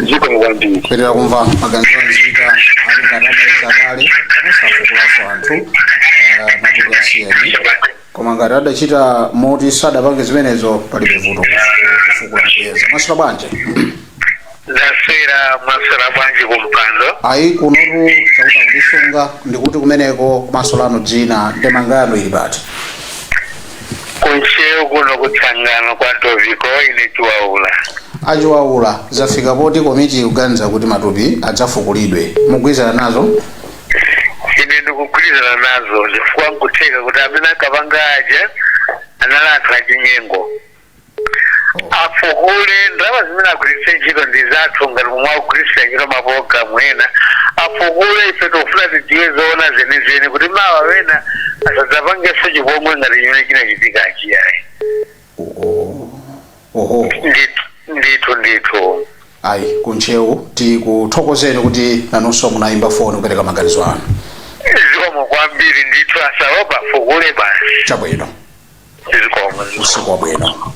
Ziko mwambiri. Kupitirira kumva maganizo anzika alingadadaiza kale musafukulaso anthu matupi asiyeni. Koma ngati adachita moti sadapange zimenezo palibe vuto kufukula kuyeza. Mwaswera bwanji? Ndaswera mwaswera bwanji kumpando. ayi kunotu chauta kutisunga ndikuti kumeneko kumasolano dzina ndemangano ili pati kunchewu kuno kutsangano kwa Toviko ine Chiwaula. Achiwaula zafika poti komiti kuganiza kuti matupi adzafukulidwe mugwirizana nazo? Ine ndikugwirizana nazo chifukwa nkutheka kuti amene akapanga aja anali anthu achinyengo. Afukule ndalama zimene agwiritse ntchito ndi zathu ngati momwe akugwiritsa ntchito mapologalamu ena. Afukule ife tofuna tidziwe zoona zenizeni kuti mawa wena asadzapangenso chipongwe ngati chimene chinachitika achiyayi. Oho. Ndithu. Ayi kunchewu tikuthokozeni kuti nanonso munayimba foni kupereka maganizo anu. Zikomo kwambiri ndithu asaopa afukule basi. Chabwino. Zikomo. Usiku wabwino.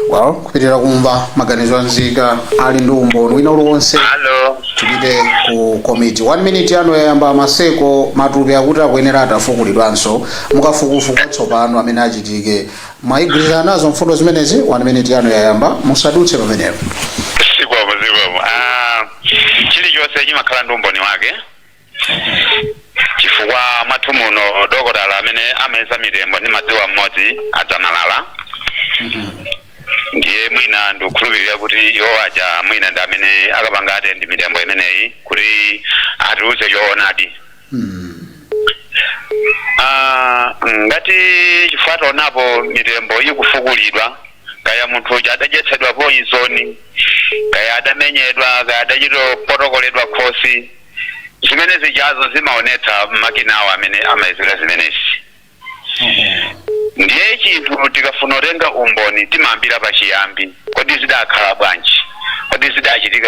Well, kupitirira kumva maganizo anzika ali ndi umboni wina uliwonse. Hello. Tipite ku komiti 1 minute yanu yayamba maseko matupi akuti akuyenera atafukulidwanso mukafukufuku tsopano amene achitike mwayigwirizana nazo mfundo zimenezi 1 minute yanu yayamba musadutse pamenepo. Zikomo. Chilichonse chimakhala ndi umboni wake chifukwa mwathu muno dokotala amene amayesa mitembo ndi madziwa mmodzi adzanalala. Ndiye mwina ndikukhulupirira kuti iwo aja mwina ndi amene akapanga atendi mitembo imeneyi kuti atiuze choonadi. Ngati chifukwa taonapo mitembo ikufukulidwa kaya munthu uja adadyetsedwa poison kaya adamenyedwa kaya adachitopotokoledwa khosi zimene zijazo zimaonetsa makinawo amene amayezera zimenezi. Ndiye chinthu tikafuna kutenga umboni timayambira pachiyambi kodi zidakhala bwanji kodi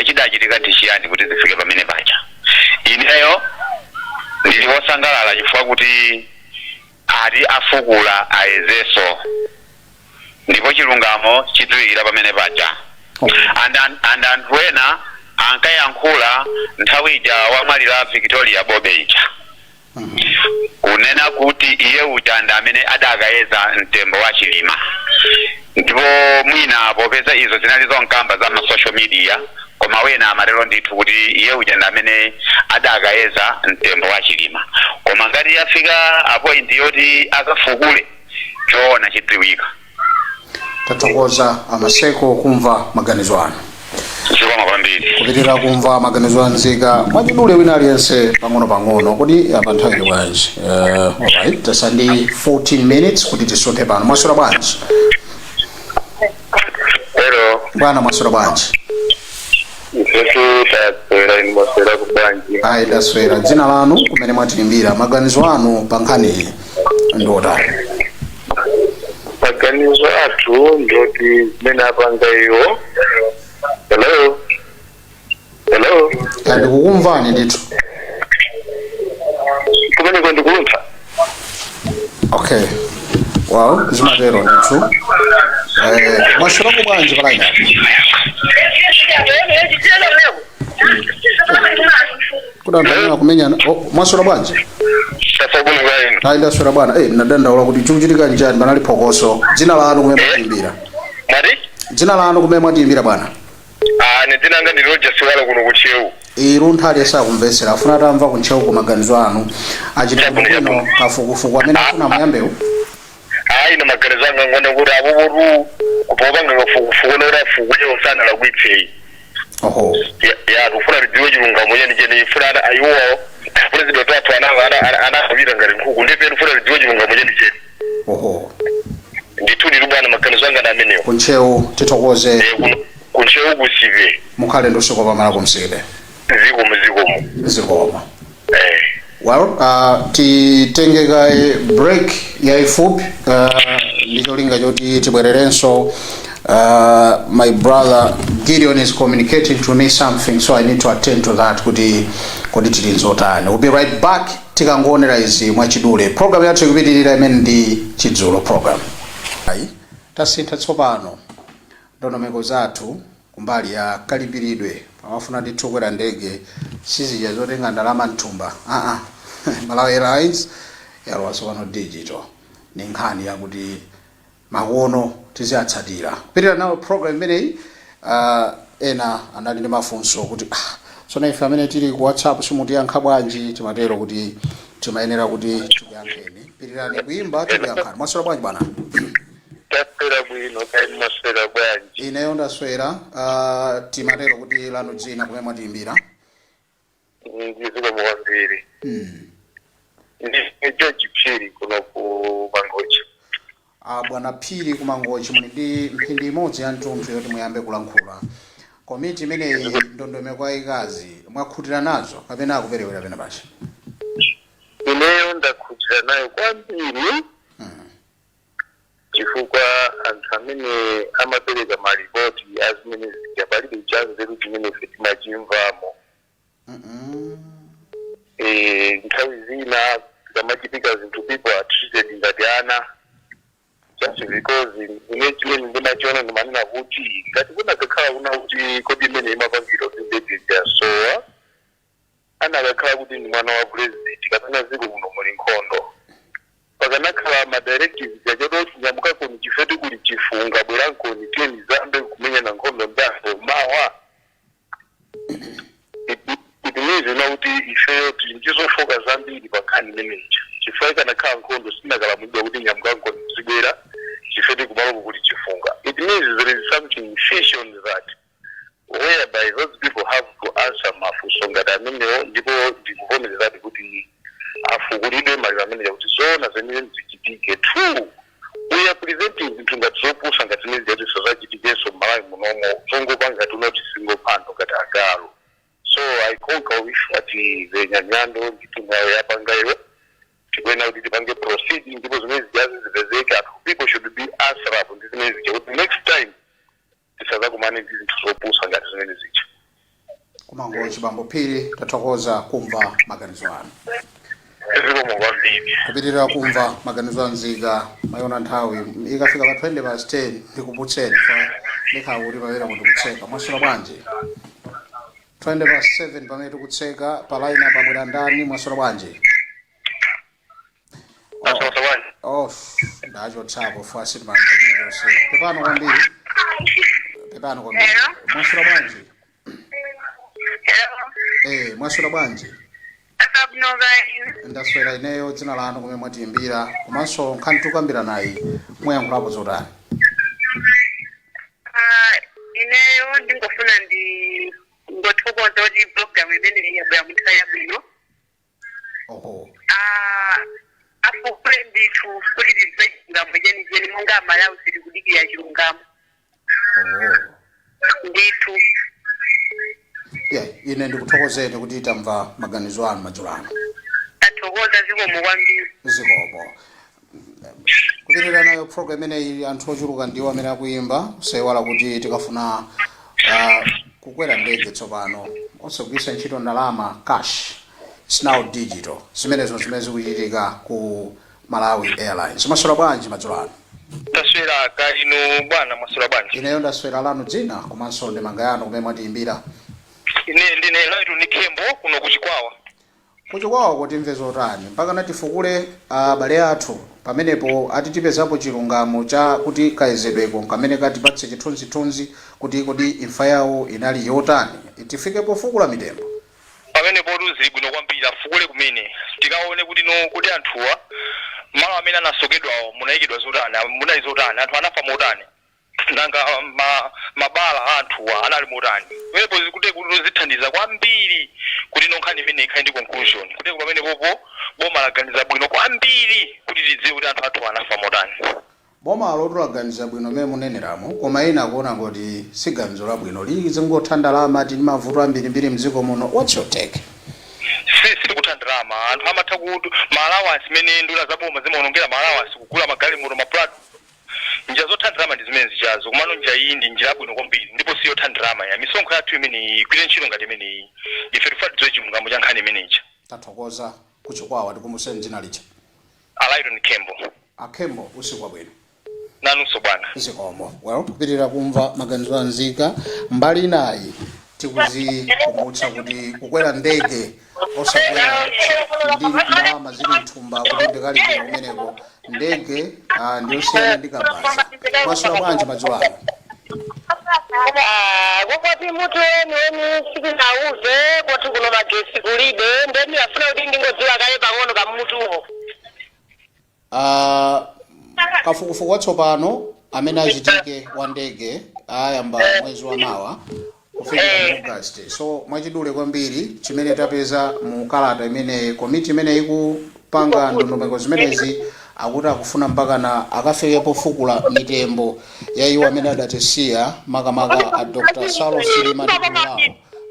chidachitika ndi chiyani kuti zifike pamene paja. Ineyo ndili wosangalala chifukwa kuti ati afukula ayezenso ndipo chilungamo chidziwikira pamene paja. Anthu ena ankayankhula nthawi ija wamwalira Victoria Bobe ija kunena kuti iye uja ndi amene adakayeza mtembo wa Chilima, ndipo mwina popeza izo zinali zonkamba za social media koma wena amatero ndithu kuti iye uja ndi amene adakayeza mtembo wa Chilima. Koma ngati yafika apoint yoti akafukule choona chidziwika. Tathokoza amaseko kumva maganizo anu. Zikomo kwambiri. Kupitirira kumva maganizo anzika mwachidule wina aliyense pang'ono kuti apa nthawi ili bwanji. Alright, tasandi 14 minutes kuti tisote pano. Mwaswera bwanji? Hello. Bwana mwaswera bwanji? Isu taswera mwaswera kubwanji. Ayi taswera. Dzina lanu kumene mwatilimbira maganizo anu pa nkhani ndotani? Maganizo athu ndoti zimene apanga iwo. Hello. Kandi kukumvani ndithu. Kumene ndikulumva. Okay. Well, zimatero ndithu. Mwaswera bwanji palaina? Kudandaula kumenyana. Mwaswera bwanji? Ayi ndaswera bwana. Mnadandaula kuti chikuchitika njani panali phokoso. Dzina lanu kumene mwatimbira. Mari? Dzina lanu kumene mwatimbira bwana. Ne dzina langa ndi Roger Siwala kuno kuchewu. Iruntha aliyesa kumvesera afuna tamva kunchewu ku maganizo anu achita bwino kafukufuku amene afuna muyambewu. Ine maganizo anga ngone kuti apopotu kupopanga kafukufuku nora fukuje usana la kwitsei. Oho. Ya tufuna tidziwe chilungamo cheni cheni ifuna ayiwo president wathu anakuvira ngati nkhuku ndipe tufuna tidziwe chilungamo cheni cheni. Oho. Ndithu ndiri bwana maganizo anga namenewo. Kunchewu tithokoze. Kunchewu kusive. Mukhale ndosoko pamala kumsile. Zikomo. Well, titengeka break yaifupi ndicholinga choti tibwererenso. My brother Gideon is communicating to me something, so I need to attend to that kuti tilinzotani. We'll be right back tikangonera izi mwachidule. Program yathu ikupitirira imene ndi chidzulo program. Tasintha tsopano ndondomeko zathu kumbali ya kalipiridwe pamafuna ndithu kwera ndege sizija zotenga ndalama mthumba. Malawi Airlines yalowaso pano digital ni nkhani yakuti makono tiziatsatira. Kupitira nawo program imeneyi ena anali ndi mafunso kuti so ife amene tili ku WhatsApp simutiyankha bwanji timatero kuti timayenera kuti tikuyankheni. Pirirani kuimba tikuyankhani. Mwaswera bwanji bwana? Taswera bwino kali mwaswera bwanji. Ineyo ndaswera. Timatero kuti lanu dzina kumene mwatiimbira. Ndiziko mwambiri. Ndi George Phiri kuno ku Mangochi. Bwana Phiri ku Mangochi muli ndi mphindi imodzi ya mtunthu yoti muyambe kulankhula. Komiti imeneyi ndondomeko yayikazi mwakhutira nazo kapena akuperewera pena pashi? Ineyo ndakhutira nayo kwambiri. Chifukwa anthu amene amapereka maripoti azimene zikapalibe chanzeru chimene ife timachimvamo. Nthawi zina zikamachitika zinthu people are treated ngati ana. Just because ine chimene ndimachiona ndimanena kuti ngati kunakakhala kuna kuti kodi imene imapangidwa kundededya sowa anakakhala kuti ndi mwana wa president kapena ziko muno muli nkhondo pakanakhala madirectives yachototi nyamukako ni chifeti kuli chifunga bwerankoni teni zambe kumenya na nkhondo ndaso mawa itinizina kuti ifeyo tinchizofoka zambiri pakhani imeneja chifukwa ikanakhala nkhondo sinakalamulidwa kuti nyamukako nizibwera chifeti kumalo kuli chifunga. It means there is something fishy on that whereby those people have to answer mafunso ngati amenewo ndipo ndikuvomerezadi kuti afukulidwe mali amene kuti zona zenene zichitike. True, we are presenting zinthu ngati zopusa ngati zimene zati sazachitikenso m'Malawi munomo zongopa ngati unoti singopando ngati agalo. So I concur with ati zenyanyando nditungayo yapangayo tikwena kuti tipange proceeding ndipo zimene zijazi zipezeka. People should be answerable ndi zimene zija kuti next time tisazakumane ndi zinthu zopusa ngati zimene zija. Kumangochi bambo Phiri tathokoza kumva maganizo anu. Zikomo kwambiri. Kupitirira kumva maganizo anzika mayona nthawi ikafika pa 10:10 ndikuputseni fa ndikhawa kuti pamene mutikutseka. Mwaswera bwanji? 7 pamene tikutseka pa line pabwera ndani? Mwaswera bwanji? Ndacho tsapo fasi manje ndiyose. Pepano kwambiri. Mwaswera bwanji? Mwaswera bwanji? Ndaswera ineyo dzina lanu kumene mwatiimbira komanso nkhani tukambira nayi muyankhulapo zotani? Ineyo ndingofuna ngothokoza kuti program imene yabwera munthawi bwino. Afukule ndithu kuti tizachilungamo chenicheni monga Malawi sili kudikira chilungamo. Ndithu. Ine ndikuthokozeni kuti tamva maganizo anu madzulo ano. Athokoza zikomo kwambiri. Zikomo. Kupitirira nayo program imeneyi anthu ochuluka ndiwo amene akuimba kusaiwala kuti tikafuna kukwera ndege tsopano osagwiritsa ntchito ndalama cash. It's now digital. Zimenezo zimene zikuchitika ku Malawi Airlines. Mwaswera bwanji madzulo ano? Ndaswera kalino bwana. Mwaswera bwanji? Ineyo ndaswera lanu dzina komanso ndemanga yanu kumene mwatiimbira. Ine ndine Lighton Nikembo kuno kuchikwawa. Kuchikwawa kuti mve zotani mpaka natifukule abale athu pamenepo atitipezapo chilungamo cha kuti kayezedweko kamene katipatse chithunzithunzi kuti kodi imfa yawo inali yotani tifike pofukula mitembo. Pamene poruzi bwino kwambiri afukule kumene tikaone kuti no kuti anthuwa malo amene anasokedwawo munayikidwa zotani munali zotani anthu anafa motani nanga mabala anthuwa anali motani. Pamenepo zikute kuti zithandiza kwambiri kuti nonkhani imene ikhale ndi conclusion kuti pamene popo boma laganiza bwino kwambiri kuti tidziwe kuti anthu athu anafa motani. Boma lotulaganiza bwino mmene muneneramo koma ina akuona ngoti siganizo labwino lize ngothandalama tili mavuto ambirimbiri mdziko muno. What's your take? Sisi kuthandalama anthu amatha kuti malawasi mene nduna zaboma zimaonongera malawasi kugula magalimoto maplatu njira zothandalama ndi zimene zichazo kumano njira iyi ndi njira bwino kwambiri ndipo siyo thandalama ya misonkho yathu imene igwire ntchito ngati imene iyi ife tifatidziwe chilungamo cha nkhani imeneyi. Tathokoza kuchikwawa tikumuseni dzina licha. Lighton Nikembo. Akembo usiku wabwino. Nanunso bwana. Zikomo. Well, kupitirira kumva maganizo anzika mbali nayi tikuzikumutsa kuti kukwera ndege osakwera ndi ndalama zili mthumba kuti ndikalipira kumeneko ndege ndiyosiyana ndi kabasa. Mwaswera bwanji madzulo ano? Kukwati mutu weni sikinauze kwati kuno magesi kulibe ndeni afuna kuti ndingodziwa kale pang'ono ka mutuwo. Kafukufuku watsopano amene achitike wa ndege ayamba mwezi wa mawa kufikira August. So mwachidule kwambiri chimene tapeza mu kalata imene komiti imene ikupanga ndondomeko zimenezi akuti akufuna mpaka na akafikepo fukula mitembo ya iwo amene adatisiya makamaka a Dr. Salo Silima Dikulawo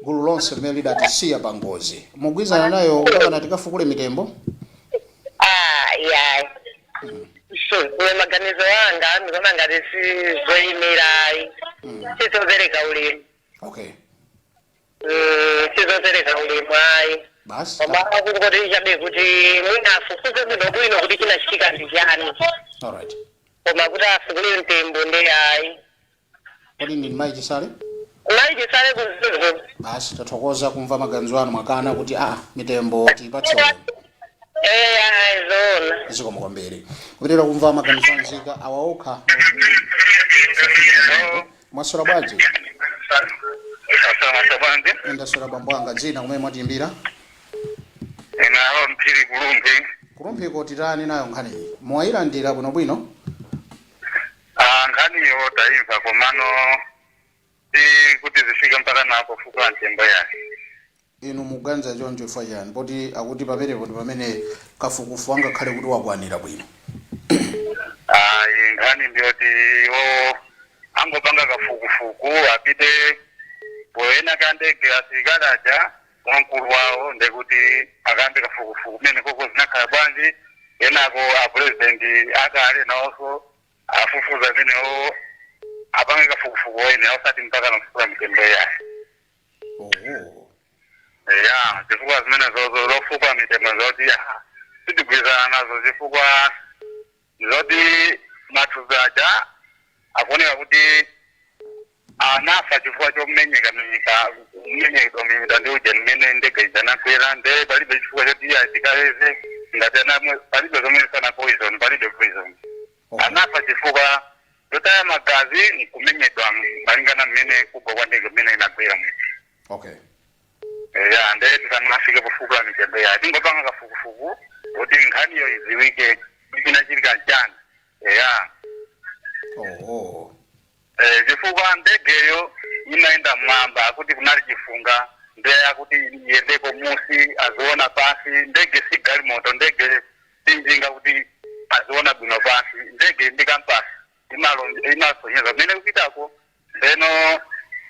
gulu lonse limene lidatisiya pa ngozi. Mugwizana nayo mpaka na tikafukule mitembo? Yeah. So, maganizo yanga ndikona ngati sizoyimirai. Sizopereka ulemu. Okay. Sizopereka ulemu ayi. Basi. Koma kungoti chabe kuti mwina afufuze bwino bwino kuti chinachitika ndi chani. Alright. Koma kuti afukule mtembo ndi ayi. Kodi ndi Mai Chisale? Mai Chisale kuzizo. Basi tathokoza kumva maganizo anu mwakana kuti mitembo tipatse. Zona. Zikomo kwambiri. Kupitira kumva maganizo anzika awaokha. Mwasora bwaji? Ndasora bambwanga dzina kumene mwatimbira? Awo mphiri kulumpi. Kulumpi kotirani nayo nkhani. Mwayilandira bwinobwino? Nkhaniyo taimva komano kuti zifika mpaka napo fukula mtembo yake. Inu muganza choncho chifukwa chani poti akuti paperepo ndi pamene kafukufu angakhale kuti wakwanira bwino. Nkhani ndiyoti angopanga kafukufuku apite poena kandege asilikali aja wamkulu wawo ndekuti akambe kafukufuku kumene koko zinakhala bwanji kenako apresidenti akale nawonso afufuza amenewo apange kafukufuku wene ausati mpaka nafukula mitembo yake. Zifukwa zimene zofukwa mitembo zoti sitigwizana nazo zifukwa zoti mathupi aja akuoneka kuti anafa chifukwa chomenyeka ndi uje mmene ndege idzanakwera nde palibe chifukwa choti azikaleze ngati palibe zomwe sana poison palibe poison. Anafa chifukwa chotaya magazi nkumenyedwa malingana mmene kugwa kwa ndege mmene inakwera. Okay. Nde tisanafike pofukula mitembo yake tingopanga kafukufuku kuti nkhaniyo iziwike chinachitika njani. Chifukwa ndegeyo inaenda mwamba akuti kunali chifunga nde akuti iyendeko musi aziona pasi ndege si galimoto ndege sinjinga kuti aziona bwino pasi ndege ndikampasi imasonyeza mmene kupitako ndeno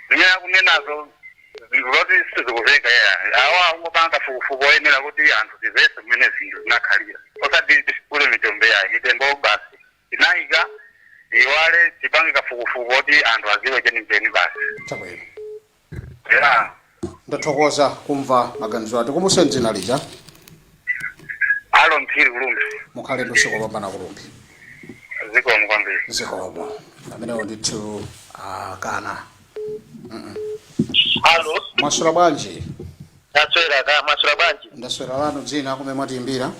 zimene akunenazo zoti sizikuveka awa ungopanga kafukufuku oyenera kuti anthu tizese mmene zinthu zinakhalira osati tisipule mitembo yake mitembo basi inayika iwale tipange kafukufuku kuti anthu aziwe chenicheni basi. Chabwino. Ndathokoza kumva maganizo ati kumuse dzina lija. Alo mphiri kulumbi. Mukhale ndusiko pambana kulumbi. Zikomo kwambiri. Zikomo. Amenewo ndithu kana. Alo. Mwasora bwanji? Mwasora bwanji. Ndaswera lanu dzina kumene mwatimbira.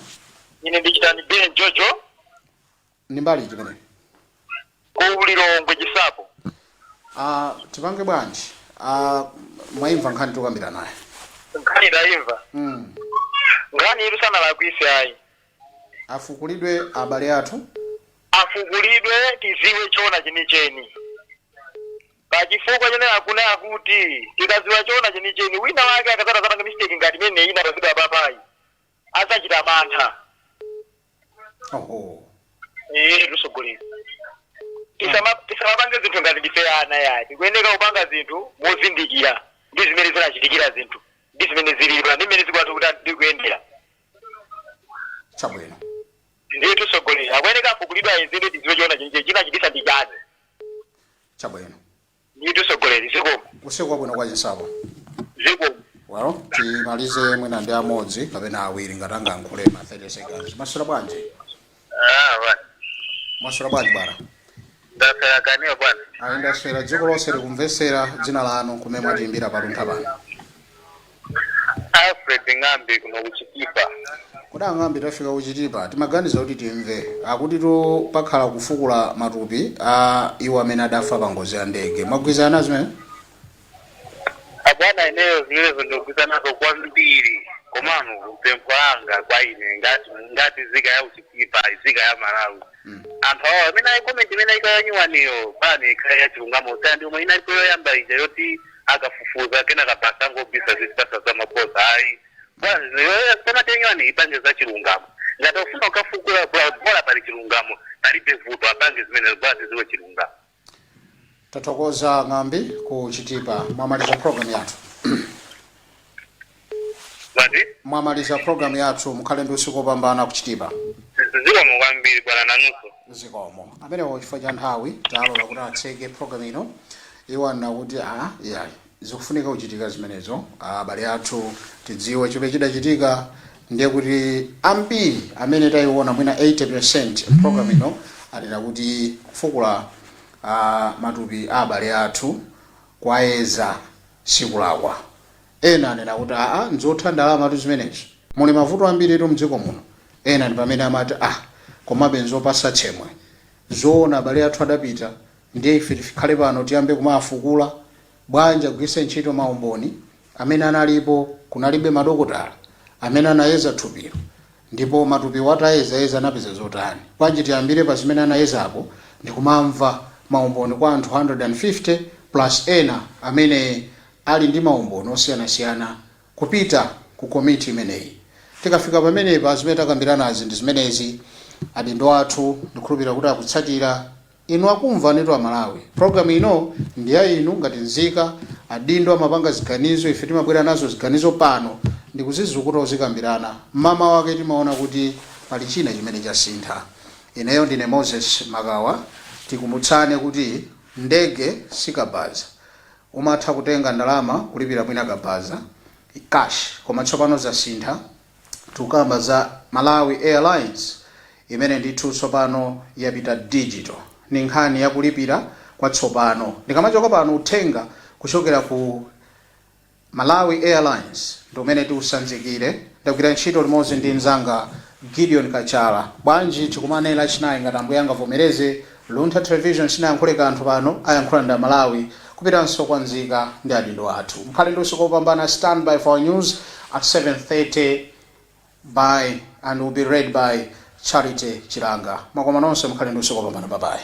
Ine ndichitani Ben Jojo. Ni mbali chimene. Kulilongwe chisapo. Tipange bwanji. Mwaimva nkhani tukambira naye. Nkhani ndaimva. Nkhani ilu sana lakwisi ayi. Afukulidwe abale athu. Afukulidwe tiziwe chona chenicheni. Pachifukwa chene akuna akuti tikaziwa chona chenicheni wina wake akazata zapanga mistake ngati mene ina pasidwa papai. Asachita mantha. Tusogolera. Tisamapange zinthu ngati ndifeana yayi. Tikuyeneka kupanga zinthu mozindikira. Ndi zimene zinachitikira zinthu. Ndi zimene zilipa ndi zimene zikwatu kuti ndikuyendera. Chabwino. Ndiye tusogolera. Akuyeneka afukulidwa izinde tiziwe chona chinachitisa ndi chani. Chabwino. Ndiye tusogolera zikomo. Usiku bwino kwa chisabo. Zikomo. Well, timalize mwina ndi amodzi kapena awiri ngatanga nkhule ma 30 seconds. Masura bwanji? Bwana. Masura bwanji bwana? Ndasera kaniyo bwana. Ndasera dziko lonse likumvesera dzina lanu kumene mwatimbira paluntha pano. Alfred Ngambi kuno kuchitipa. Kuda Ngambi tafika kuchitipa timaganiza kuti timve akuti to pakhala kufukula matupi iwo amene adafa pa ngozi ya ndege mwagwizana zimene Abwana eneo zilezo ndogwizana nazo kwambiri komano mpempwanga kwa ine ngati zika ya uchikipa zika ya Malawi. Anthu awo amene ayikomenti imene ikayanyuwaniyo pani ikhaya ya chilungamo ndi umwe ina ikoyo yamba ija yoti akafufuza kena kapasa ngobisa zipasa za maboza ayi. Bwana yoyo sana tenyuwani ipange za chilungamo. Ngati ufuna ukafukula bora pali chilungamo palibe vuto apange zimene bwana ziwe chilungamo. Tathokoza Ngambi kuchitipa mwamaliza program yathu. Mwamaliza program yathu mukhale ndi usiku opambana kuchitipa. Zikomo kwambiri bwana nanuso. Zikomo. Amene chifukwa cha nthawi talola kuti atseke program ino. Iwana kuti yayi zikufunika kuchitika zimenezo. Abale athu tidziwe chomwe chidachitika ndiye kuti ambiri amene tayiona mwina 80% program ino alina kuti kufukula matupi abale athu kwaeza sikulakwa. Ena anena kuti nzotha ndalama tu zimenezi. Muli mavuto ambiri tu mdziko muno. Ena ndi pamene amati komabe nzopasa chemwe. Zoona abale athu adapita ndiye ife tikhale pano tiyambe kumafukula bwanja kugwisa ntchito maumboni amene analipo kunalibe madokotala amene anayeza thupiro ndipo matupi watayeza anapeza zotani. Bwanji tiyambire pa zimene anayezapo ndikumamva maumboni kwa anthu 150 plus ena amene ali ndi maumboni osiyanasiyana kupita ku komiti imeneyi. Tikafika pamene pa zimene takambirana ndi zimenezi adindo athu ndikhulupirira kuti akutsatira inu akumva netu Malawi. Program ino ndi ya inu ngati nzika adindo amapanga ziganizo ife timabwera nazo ziganizo pano ndikuzizukuta uzikambirana. Mama wake timaona kuti pali china chimene chasintha. Ineyo ndine Moses Magawa tikumutsane kuti ndege sikabaza. Umatha kutenga ndalama kulipira mwina kabaza cash koma tsopano zasintha tukamba za Malawi Airlines imene ndithu tsopano yapita digital. Ni nkhani ya kulipira kwa tsopano. Ndikamachoka pano uthenga kuchokera ku Malawi Airlines ndomene tiusanzikire ndakugwira ntchito limodzi ndi mzanga Gideon Kachala. Bwanji tikumanela chinayi ngati ambuye angavomereze Luntha Television sinayankhule kanthu pano ayankhula ndi Malawi kupitanso kwa nzika ndi adindo athu. Mkhale ndi usiku opambana. Stand by for news at 7:30 and will be read by Charity Chilanga. Mwakoma nonse mkhale ndi usiku opambana. Bye bye.